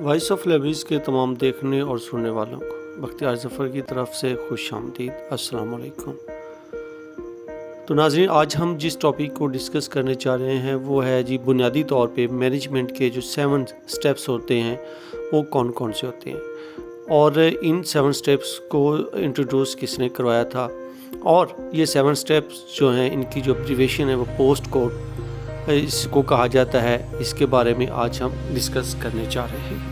Voice of لیبریز کے تمام دیکھنے اور سننے والوں کو بختیار ظفر کی طرف سے خوش آمدید۔ السلام علیکم۔ تو ناظرین، آج ہم جس ٹاپک کو ڈسکس کرنے چاہ رہے ہیں وہ ہے بنیادی طور پہ مینجمنٹ کے جو 7 سٹیپس ہوتے ہیں وہ کون کون سے ہوتے ہیں، اور ان 7 سٹیپس کو انٹروڈیوس کس نے کروایا تھا، اور یہ 7 سٹیپس جو ہیں ان کی جو ابریویشن ہے وہ پوسٹ کوڈ اس کو کہا جاتا ہے، اس کے بارے میں آج ہم ڈسکس کرنے چاہ رہے ہیں۔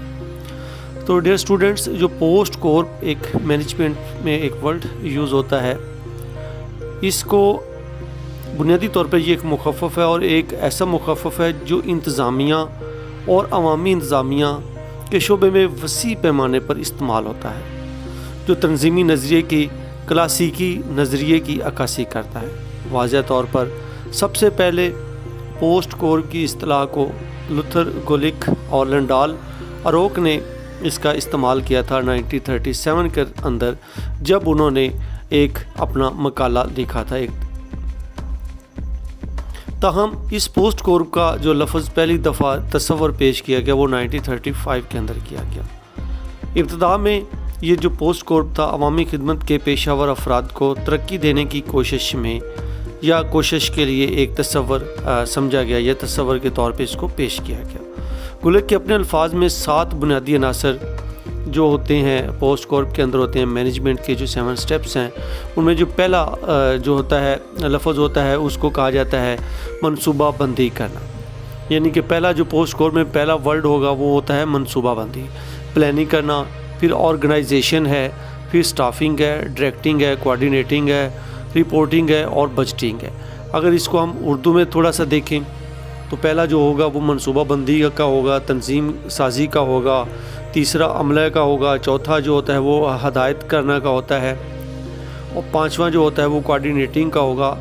تو ڈیئر اسٹوڈنٹس، جو پوسٹ کور ایک مینجمنٹ میں ایک ورڈ یوز ہوتا ہے، اس کو بنیادی طور پر یہ ایک مخفف ہے، اور ایک ایسا مخفف ہے جو انتظامیہ اور عوامی انتظامیہ کے شعبے میں وسیع پیمانے پر استعمال ہوتا ہے، جو تنظیمی نظریے کی کلاسیکی نظریے کی عکاسی کرتا ہے۔ واضح طور پر سب سے پہلے پوسٹ کور کی اصطلاح کو لوتھر گولک اور لنڈال اروک نے اس کا استعمال کیا تھا 1937 کے اندر، جب انہوں نے ایک اپنا مقالہ لکھا تھا۔ تاہم اس پوسٹ کور کا جو لفظ پہلی دفعہ تصور پیش کیا گیا وہ 1935 کے اندر کیا گیا۔ ابتدا میں یہ جو پوسٹ کور تھا عوامی خدمت کے پیشہ ور افراد کو ترقی دینے کی کوشش میں یا کوشش کے لیے ایک تصور سمجھا گیا، یا تصور کے طور پہ اس کو پیش کیا گیا۔ گولک کے اپنے الفاظ میں 7 بنیادی عناصر جو ہوتے ہیں پوسٹ کور کے اندر ہوتے ہیں، مینجمنٹ کے جو 7 سٹیپس ہیں، ان میں جو پہلا جو ہوتا ہے لفظ ہوتا ہے اس کو کہا جاتا ہے منصوبہ بندی کرنا، یعنی کہ پہلا جو پوسٹ کور میں پہلا ورڈ ہوگا وہ ہوتا ہے منصوبہ بندی، پلاننگ کرنا، پھر آرگنائزیشن ہے، پھر سٹافنگ ہے، ڈائریکٹنگ ہے، کوآرڈینیٹنگ ہے، رپورٹنگ ہے اور بجٹنگ ہے۔ اگر اس کو ہم اردو میں تھوڑا سا دیکھیں تو پہلا جو ہوگا وہ منصوبہ بندی کا ہوگا، تنظیم سازی کا ہوگا، تیسرا عملہ کا ہوگا، چوتھا جو ہوتا ہے وہ ہدایت کرنا کا ہوتا ہے، اور 5واں جو ہوتا ہے وہ کوآرڈینیٹنگ کا ہوگا،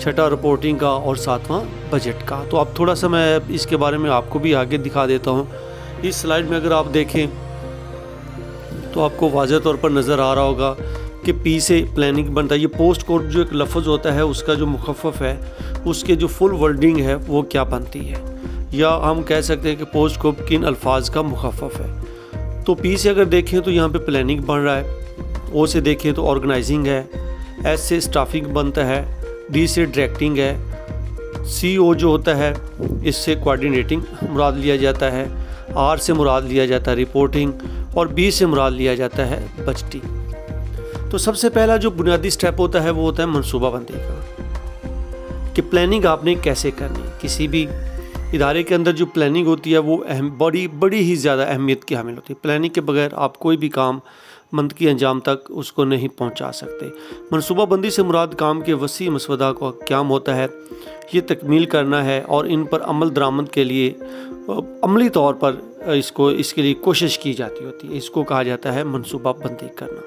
6واں رپورٹنگ کا، اور 7واں بجٹ کا۔ تو اب تھوڑا سا میں اس کے بارے میں آپ کو بھی آگے دکھا دیتا ہوں۔ اس سلائیڈ میں اگر آپ دیکھیں تو آپ کو واضح طور پر نظر آ رہا ہوگا کہ پی سے پلاننگ بنتا ہے۔ یہ پوسٹ کور جو ایک لفظ ہوتا ہے اس کا جو مخفف ہے، اس کے جو فل ورڈنگ ہے وہ کیا بنتی ہے، یا ہم کہہ سکتے ہیں کہ پوسٹ کور کن الفاظ کا مخفف ہے۔ تو پی سے اگر دیکھیں تو یہاں پہ پلاننگ بن رہا ہے، او سے دیکھیں تو آرگنائزنگ ہے، ایس سے سٹافنگ بنتا ہے، ڈی سے ڈائریکٹنگ ہے، سی او جو ہوتا ہے اس سے کوآرڈینیٹنگ مراد لیا جاتا ہے، آر سے مراد لیا جاتا ہے رپورٹنگ، اور بی سے مراد لیا جاتا ہے بجٹنگ۔ تو سب سے پہلا جو بنیادی سٹیپ ہوتا ہے وہ ہوتا ہے منصوبہ بندی کا، کہ پلاننگ آپ نے کیسے کرنی ہے۔ کسی بھی ادارے کے اندر جو پلاننگ ہوتی ہے وہ بڑی ہی زیادہ اہمیت کی حامل ہوتی ہے۔ پلاننگ کے بغیر آپ کوئی بھی کام منطقی انجام تک اس کو نہیں پہنچا سکتے۔ منصوبہ بندی سے مراد کام کے وسیع مسودہ کا قیام ہوتا ہے، یہ تکمیل کرنا ہے، اور ان پر عمل درآمد کے لیے عملی طور پر اس کے لیے کوشش کی جاتی ہوتی ہے۔ اس کو کہا جاتا ہے منصوبہ بندی کرنا۔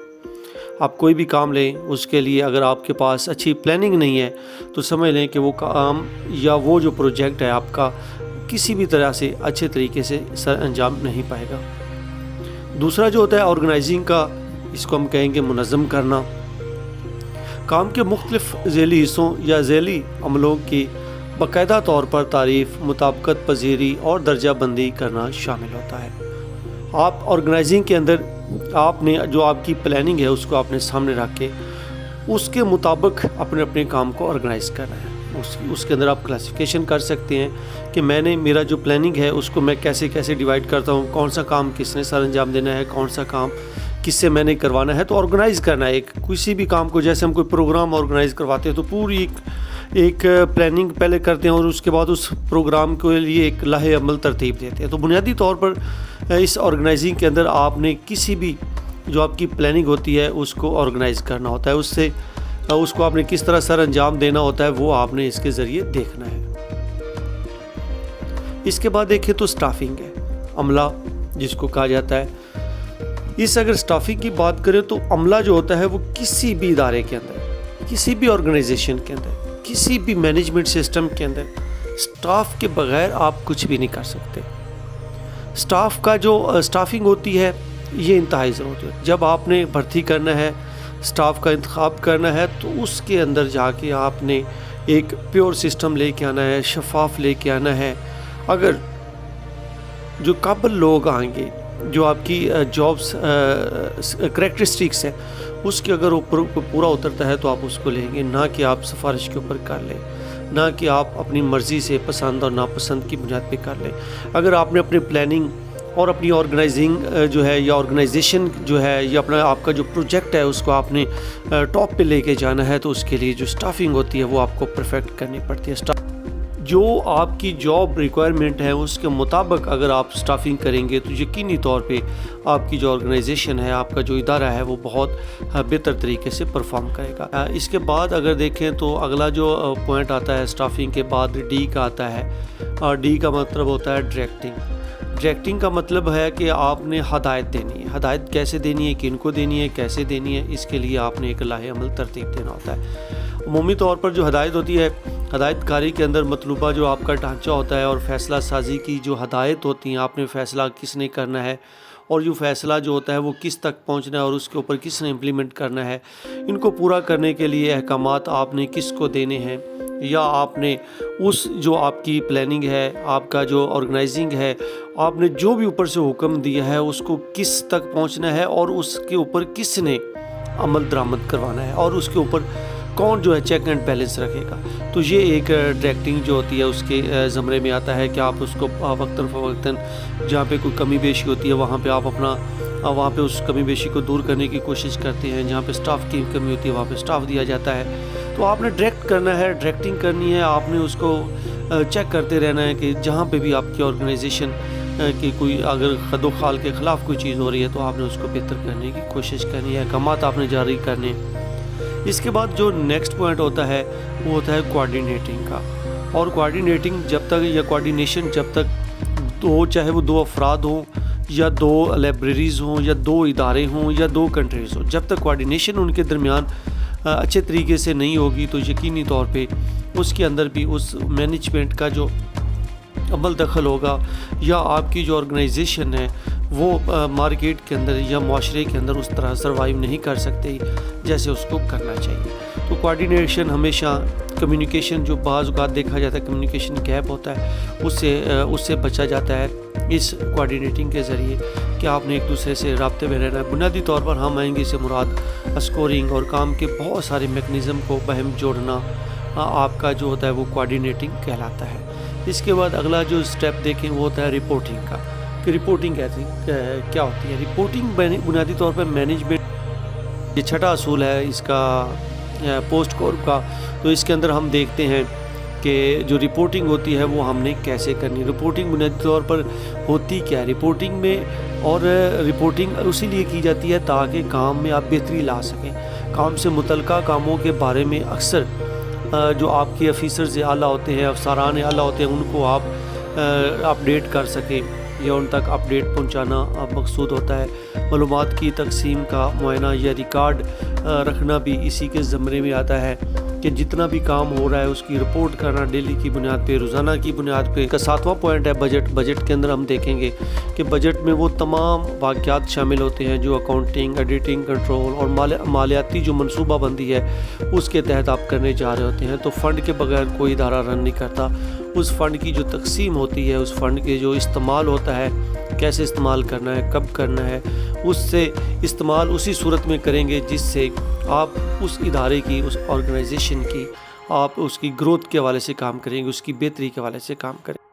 آپ کوئی بھی کام لیں، اس کے لیے اگر آپ کے پاس اچھی پلاننگ نہیں ہے تو سمجھ لیں کہ وہ کام یا وہ جو پروجیکٹ ہے آپ کا کسی بھی طرح سے اچھے طریقے سے سر انجام نہیں پائے گا۔ دوسرا جو ہوتا ہے آرگنائزنگ کا، اس کو ہم کہیں گے منظم کرنا۔ کام کے مختلف ذیلی حصوں یا ذیلی عملوں کی باقاعدہ طور پر تعریف، مطابقت پذیری اور درجہ بندی کرنا شامل ہوتا ہے۔ آپ آرگنائزنگ کے اندر آپ نے جو آپ کی پلاننگ ہے اس کو آپ نے سامنے رکھ کے اس کے مطابق اپنے کام کو آرگنائز کرنا ہے۔ اس کے اندر آپ کلاسیفیکیشن کر سکتے ہیں کہ میرا جو پلاننگ ہے اس کو میں کیسے ڈیوائیڈ کرتا ہوں، کون سا کام کس نے سر انجام دینا ہے، کون سا کام کس سے میں نے کروانا ہے۔ تو آرگنائز کرنا ہے کسی بھی کام کو، جیسے ہم کوئی پروگرام آرگنائز کرواتے ہیں تو پوری ایک پلاننگ پہلے کرتے ہیں، اور اس کے بعد اس پروگرام کے لیے ایک لائحہ عمل ترتیب دیتے ہیں۔ تو بنیادی طور پر اس آرگنائزنگ کے اندر آپ نے کسی بھی جو آپ کی پلاننگ ہوتی ہے اس کو آرگنائز کرنا ہوتا ہے، اس کو آپ نے کس طرح سر انجام دینا ہوتا ہے وہ آپ نے اس کے ذریعے دیکھنا ہے۔ اس کے بعد دیکھیں تو سٹافنگ ہے، عملہ جس کو کہا جاتا ہے۔ اگر سٹافنگ کی بات کریں تو عملہ جو ہوتا ہے وہ کسی بھی ادارے کے اندر، کسی بھی آرگنائزیشن کے اندر، کسی بھی مینجمنٹ سسٹم کے اندر سٹاف کے بغیر آپ کچھ بھی نہیں کر سکتے۔ سٹاف کا جو سٹافنگ ہوتی ہے یہ انتہائی ضرورت ہے۔ جب آپ نے بھرتی کرنا ہے، سٹاف کا انتخاب کرنا ہے، تو اس کے اندر جا کے آپ نے ایک پیور سسٹم لے کے آنا ہے، شفاف لے کے آنا ہے۔ اگر جو قابل لوگ آئیں گے جو آپ کی جابس کریکٹرسٹکس ہے اس کے اگر اوپر پورا اترتا ہے تو آپ اس کو لیں گے، نہ کہ آپ سفارش کے اوپر کر لیں، نہ کہ آپ اپنی مرضی سے پسند اور ناپسند کی بنیاد پہ کر لیں۔ اگر آپ نے اپنی پلاننگ اور اپنی آرگنائزنگ جو ہے یا آرگنائزیشن جو ہے یا اپنا آپ کا جو پروجیکٹ ہے اس کو آپ نے ٹاپ پہ لے کے جانا ہے تو اس کے لیے جو اسٹافنگ ہوتی ہے وہ آپ کو پرفیکٹ کرنی پڑتی ہے۔ جو آپ کی جاب ریکوائرمنٹ ہے اس کے مطابق اگر آپ اسٹافنگ کریں گے تو یقینی طور پہ آپ کی جو آرگنائزیشن ہے، آپ کا جو ادارہ ہے وہ بہت بہتر طریقے سے پرفارم کرے گا۔ اس کے بعد اگر دیکھیں تو اگلا جو پوائنٹ آتا ہے اسٹافنگ کے بعد ڈی کا آتا ہے، اور ڈی کا مطلب ہوتا ہے ڈائریکٹنگ۔ ڈائریکٹنگ کا مطلب ہے کہ آپ نے ہدایت دینی ہے۔ ہدایت کیسے دینی ہے، کن کو دینی ہے، کیسے دینی ہے، اس کے لیے آپ نے ایک لاہ عمل ترتیب دینا ہوتا ہے۔ عمومی طور پر جو ہدایت ہوتی ہے، ہدایت کاری کے اندر مطلوبہ جو آپ کا ڈھانچہ ہوتا ہے اور فیصلہ سازی کی جو ہدایت ہوتی ہیں، آپ نے فیصلہ کس نے کرنا ہے اور جو فیصلہ جو ہوتا ہے وہ کس تک پہنچنا ہے اور اس کے اوپر کس نے امپلیمنٹ کرنا ہے، ان کو پورا کرنے کے لیے احکامات آپ نے کس کو دینے ہیں، یا آپ نے اس جو آپ کی پلاننگ ہے، آپ کا جو آرگنائزنگ ہے، آپ نے جو بھی اوپر سے حکم دیا ہے اس کو کس تک پہنچنا ہے اور اس کے اوپر کس نے عمل درآمد کروانا ہے اور اس کے اوپر کون جو ہے چیک اینڈ بیلنس رکھے گا۔ تو یہ ایک ڈائریکٹنگ جو ہوتی ہے اس کے زمرے میں آتا ہے کہ آپ اس کو وقتاً فوقتاً جہاں پہ کوئی کمی بیشی ہوتی ہے وہاں پہ آپ اپنا وہاں پہ اس کمی بیشی کو دور کرنے کی کوشش کرتے ہیں، جہاں پہ سٹاف کی کمی ہوتی ہے وہاں پہ سٹاف دیا جاتا ہے۔ تو آپ نے ڈائریکٹ کرنا ہے، ڈائریکٹنگ کرنی ہے، آپ نے اس کو چیک کرتے رہنا ہے کہ جہاں پہ بھی آپ کی آرگنائزیشن کی کوئی اگر خد و خال کے خلاف کوئی چیز ہو رہی ہے تو آپ نے اس کو بہتر کرنے کی کوشش کرنی ہے، احکامات آپ نے جاری کرنے۔ اس کے بعد جو نیکسٹ پوائنٹ ہوتا ہے وہ ہوتا ہے کوآرڈینیٹنگ کا، اور کوآرڈینیٹنگ جب تک یا کوآرڈینیشن جب تک چاہے وہ 2 افراد ہوں یا 2 لائبریریز ہوں یا 2 ادارے ہوں یا 2 کنٹریز ہوں، جب تک کوآرڈینیشن ان کے درمیان اچھے طریقے سے نہیں ہوگی تو یقینی طور پہ اس کے اندر بھی اس مینجمنٹ کا جو عمل دخل ہوگا یا آپ کی جو آرگنائزیشن ہے وہ مارکیٹ کے اندر یا معاشرے کے اندر اس طرح سروائیو نہیں کر سکتے جیسے اس کو کرنا چاہیے۔ تو کوآرڈینیشن ہمیشہ کمیونیکیشن جو بعض اوقات دیکھا جاتا ہے کمیونیکیشن گیپ ہوتا ہے اس سے بچا جاتا ہے اس کوآرڈینیٹنگ کے ذریعے کہ آپ نے ایک دوسرے سے رابطے میں رہنا ہے۔ بنیادی طور پر ہم آئیں گے سے مراد اسکورنگ اور کام کے بہت سارے میکنزم کو بہم جوڑنا آپ کا جو ہوتا ہے وہ کوآرڈینیٹنگ کہلاتا ہے۔ اس کے بعد اگلا جو اسٹیپ دیکھیں وہ ہوتا ہے رپورٹنگ کا، کہ رپورٹنگ کیا ہوتی ہے۔ رپورٹنگ بنیادی طور پر مینجمنٹ یہ چھٹا اصول ہے اس کا پوسٹ کورپ کا، تو اس کے اندر ہم دیکھتے ہیں کہ جو رپورٹنگ ہوتی ہے وہ ہم نے کیسے کرنی۔ رپورٹنگ بنیادی طور پر ہوتی کیا ہے رپورٹنگ میں، اور رپورٹنگ اسی لیے کی جاتی ہے تاکہ کام میں آپ بہتری لا سکیں، کام سے متعلقہ کاموں کے بارے میں اکثر جو آپ کے افیسرز اعلیٰ ہوتے ہیں، افسران اعلیٰ ہوتے ہیں، ان کو آپ اپڈیٹ کر سکیں یا ان تک اپڈیٹ پہنچانا مقصود ہوتا ہے۔ معلومات کی تقسیم کا معائنہ یا ریکارڈ رکھنا بھی اسی کے زمرے میں آتا ہے کہ جتنا بھی کام ہو رہا ہے اس کی رپورٹ کرنا ڈیلی کی بنیاد پہ، روزانہ کی بنیاد پہ۔ کا 7واں پوائنٹ ہے بجٹ۔ بجٹ کے اندر ہم دیکھیں گے کہ بجٹ میں وہ تمام واقعات شامل ہوتے ہیں جو اکاؤنٹنگ، ایڈیٹنگ، کنٹرول اور مالیاتی جو منصوبہ بندی ہے اس کے تحت آپ کرنے جا رہے ہوتے ہیں۔ تو فنڈ کے بغیر کوئی ادارہ رن نہیں کرتا۔ اس فنڈ کی جو تقسیم ہوتی ہے، اس فنڈ کے جو استعمال ہوتا ہے، کیسے استعمال کرنا ہے، کب کرنا ہے، اس سے استعمال اسی صورت میں کریں گے جس سے آپ اس ادارے کی، اس آرگنائزیشن کی، آپ اس کی گروتھ کے حوالے سے کام کریں گے، اس کی بہتری کے حوالے سے کام کریں گے۔